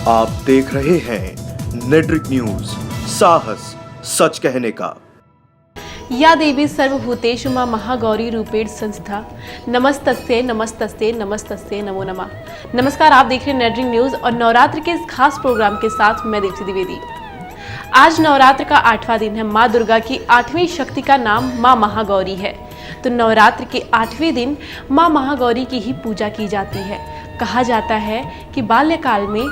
आप देख रहे हैं नेट्रिक न्यूज, साहस सच कहने का। या देवी सर्वभूतेषु मां महागौरी रूपेण संस्था नमस्तस्यै नमस्तस्यै नमस्तस्यै नमो नमः। नमस्कार, आप देख रहे हैं नेट्रिक न्यूज और नवरात्र के इस खास प्रोग्राम के साथ मैं दीप्ति द्विवेदी। आज नवरात्र का 8वां दिन है। माँ दुर्गा की 8वीं शक्ति का नाम माँ महागौरी है। तो नवरात्र के 8वें दिन माँ महागौरी की ही पूजा की जाती है। कहा जाता है कि बाल्यकाल में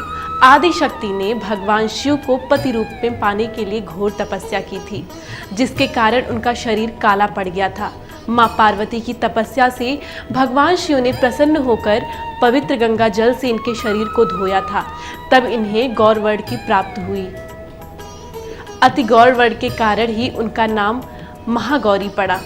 आदि शक्ति ने भगवान शिव को पति रूप में पाने के लिए घोर तपस्या की थी, जिसके कारण उनका शरीर काला पड़ गया था। माँ पार्वती की तपस्या से भगवान शिव ने प्रसन्न होकर पवित्र गंगा जल से इनके शरीर को धोया था। तब इन्हें गौर वर्ण की प्राप्ति हुई। अति गौर वर्ण के कारण ही उनका नाम महागौरी पड़ा।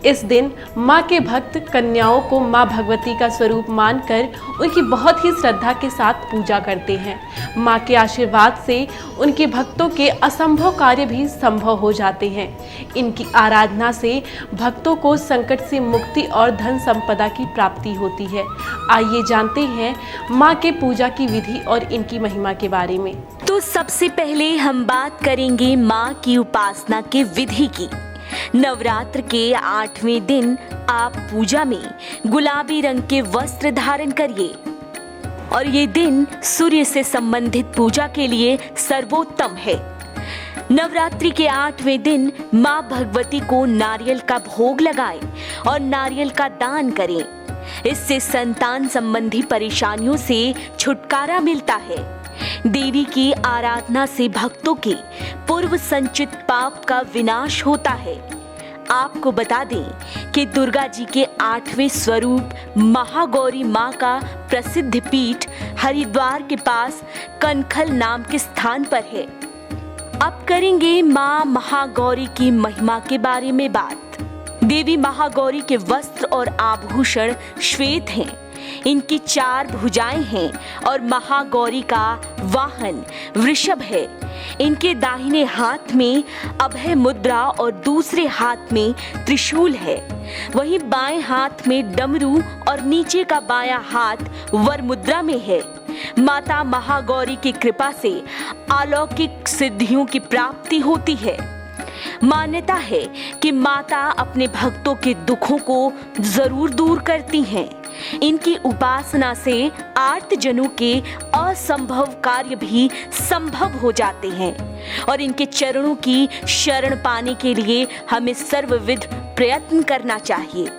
इस दिन माँ के भक्त कन्याओं को माँ भगवती का स्वरूप मानकर उनकी बहुत ही श्रद्धा के साथ पूजा करते हैं। माँ के आशीर्वाद से उनके भक्तों के असंभव कार्य भी संभव हो जाते हैं। इनकी आराधना से भक्तों को संकट से मुक्ति और धन संपदा की प्राप्ति होती है। आइए जानते हैं माँ के पूजा की विधि और इनकी महिमा के बारे में। तो सबसे पहले हम बात करेंगे माँ की उपासना के विधि की। नवरात्र के 8वें दिन आप पूजा में गुलाबी रंग के वस्त्र धारण करिए और ये दिन सूर्य से संबंधित पूजा के लिए सर्वोत्तम है। नवरात्रि के 8वें दिन माँ भगवती को नारियल का भोग लगाएं और नारियल का दान करें। इससे संतान संबंधी परेशानियों से छुटकारा मिलता है। देवी की आराधना से भक्तों के पूर्व संचित पाप का विनाश होता है। आपको बता दें कि दुर्गा जी के 8वें स्वरूप महागौरी माँ का प्रसिद्ध पीठ हरिद्वार के पास कनखल नाम के स्थान पर है। अब करेंगे माँ महागौरी की महिमा के बारे में बात। देवी महागौरी के वस्त्र और आभूषण श्वेत हैं। इनकी 4 भुजाएं हैं और महागौरी का वाहन वृषभ है। इनके दाहिने हाथ में अभय मुद्रा और दूसरे हाथ में त्रिशूल है। वहीं बाएं हाथ में डमरू और नीचे का बायां हाथ वर मुद्रा में है। माता महागौरी की कृपा से अलौकिक सिद्धियों की प्राप्ति होती है। मान्यता है कि माता अपने भक्तों के दुखों को जरूर दूर करती हैं। इनकी उपासना से आर्तजनों के असंभव कार्य भी संभव हो जाते हैं और इनके चरणों की शरण पाने के लिए हमें सर्वविध प्रयत्न करना चाहिए।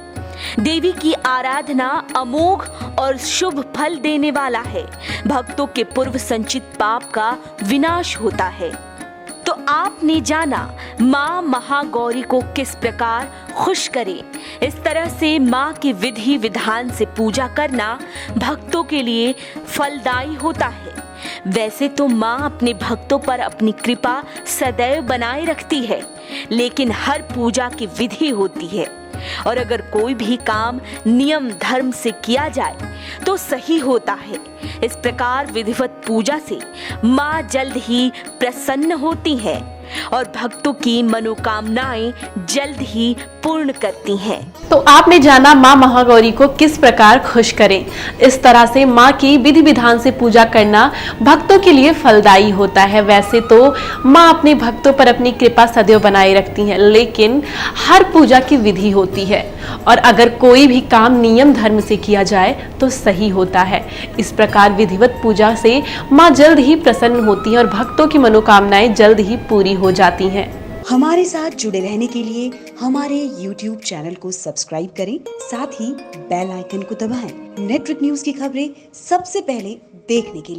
देवी की आराधना अमोघ और शुभ फल देने वाला है। भक्तों के पूर्व संचित पाप का विनाश होता है। तो आपने जाना माँ महागौरी को किस प्रकार खुश करें। इस तरह से माँ की विधि विधान से पूजा करना भक्तों के लिए फलदायी होता है। वैसे तो माँ अपने भक्तों पर अपनी कृपा सदैव बनाए रखती है, लेकिन हर पूजा की विधि होती है और अगर कोई भी काम नियम धर्म से किया जाए तो सही होता है। इस प्रकार विधिवत पूजा से माँ जल्द ही प्रसन्न होती है और भक्तों की मनोकामनाएं जल्द ही पूर्ण करती हैं। तो आपने जाना माँ महागौरी को किस प्रकार खुश करें। इस तरह से माँ की विधि विधान से पूजा करना भक्तों के लिए फलदायी होता है। वैसे तो माँ अपने भक्तों पर अपनी कृपा सदैव बनाए रखती हैं, लेकिन हर पूजा की विधि होती है और अगर कोई भी काम नियम धर्म से किया जाए तो सही होता है। इस प्रकार विधिवत पूजा से माँ जल्द ही प्रसन्न होती है और भक्तों की मनोकामनाएं जल्द ही पूरी हो जाती हैं। हमारे साथ जुड़े रहने के लिए हमारे YouTube चैनल को सब्सक्राइब करें, साथ ही बेल आइकन को दबाएं। नेट्रिक न्यूज की खबरें सबसे पहले देखने के लिए।